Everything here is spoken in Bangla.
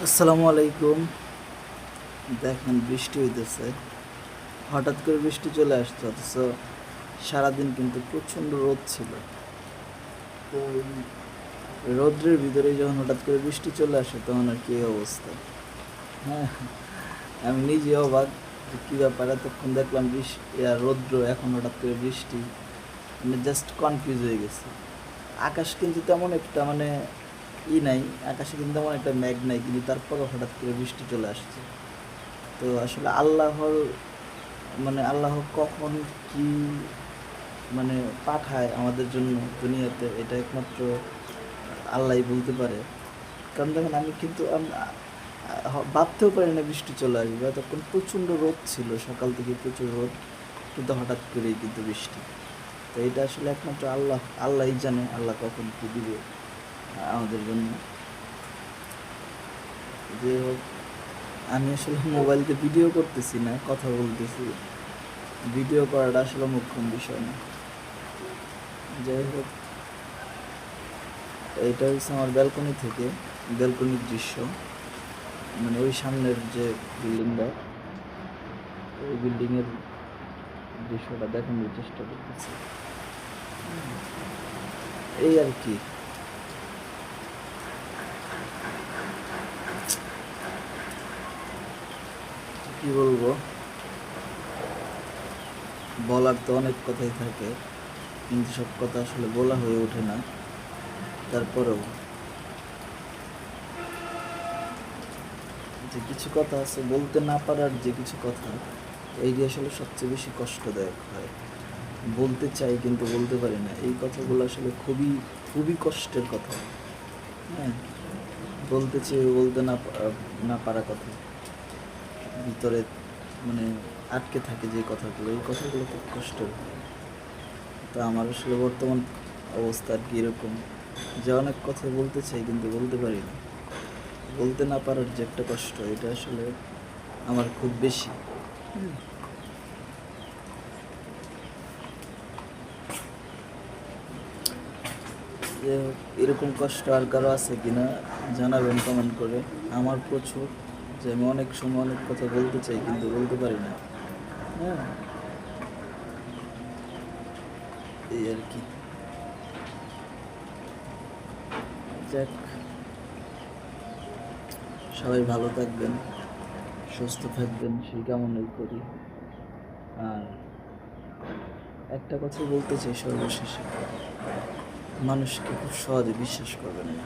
আসসালামু আলাইকুম। দেখেন বৃষ্টি হইতেছে, হঠাৎ করে বৃষ্টি চলে আসছে, অথচ সারাদিন কিন্তু প্রচণ্ড রোদ ছিল। তো এই রৌদ্রের ভিতরে যখন হঠাৎ করে বৃষ্টি চলে আসে তখন আর কি এই অবস্থা। হ্যাঁ, আমি নিজে অবাক যে কী ব্যাপার, এতক্ষণ দেখলাম বৃষ্টি আর রৌদ্র, এখন হঠাৎ করে বৃষ্টি, মানে জাস্ট কনফিউজ হয়ে গেছে। আকাশ কিন্তু তেমন একটা নাই, আকাশে কিন্তু তেমন একটা মেঘ নাই, কিন্তু তারপরে হঠাৎ করে বৃষ্টি চলে আসছে। তো আসলে আল্লাহ কখন কি মানে পাঠায় আমাদের জন্য দুনিয়াতে, এটা একমাত্র আল্লাহই বলতে পারে। কারণ দেখেন, আমি কিন্তু ভাবতেও পারি না বৃষ্টি চলে আসবে। তখন প্রচণ্ড রোদ ছিল, সকাল থেকে প্রচুর রোদ, কিন্তু হঠাৎ করেই কিন্তু বৃষ্টি। তো এটা আসলে একমাত্র আল্লাহই জানে আল্লাহ কখন কী দিবে আমাদের জন্য। যে হোক, আমি আসলে মোবাইলতে ভিডিও করতেছি না, কথা বলতেছি। ভিডিও করাটা আসলে মুখ্যম বিষয় না। যাই হোক, এটা হচ্ছে আমার ব্যালকনির দৃশ্য, মানে ওই সামনের যে বিল্ডিংটা, ওই বিল্ডিংয়ের দৃশ্যটা দেখানোর চেষ্টা করতেছি, এই আর কি। কি বলবো, বলার তো অনেক কথাই থাকে, কিন্তু সব কথা আসলে বলা হয়ে ওঠে না। তারপরেও যে কিছু কথা আছে, বলতে না পারার যে কিছু কথা, এই যে আসলে সবচেয়ে বেশি কষ্টদায়ক হয়। বলতে চাই কিন্তু বলতে পারি না, এই কথাগুলো আসলে খুবই খুবই কষ্টের কথা। হ্যাঁ, বলতে চেয়ে বলতে না পারা কথা, ভিতরে মানে আটকে থাকে যে কথাগুলো, এই কথাগুলো খুব কষ্টের হয়। তো আমার আসলে বর্তমান অবস্থা আর কি এরকম, যে অনেক কথা বলতে চাই কিন্তু বলতে পারি না। বলতে না পারার যে একটা কষ্ট, এটা আসলে আমার খুব বেশি। যে এরকম কষ্ট আর কারো আছে কিনা জানাবেন কমেন্ট করে। আমার প্রচুর, যে আমি অনেক সময় অনেক কথা বলতে চাই কিন্তু বলতে পারি না। হ্যাঁ, এই আর কি। যাক, সবাই ভালো থাকবেন, সুস্থ থাকবেন, সেই কামনাই করি। আর একটা কথাই বলতে চাই সর্বশেষে, মানুষকে খুব সহজে বিশ্বাস করবেন না।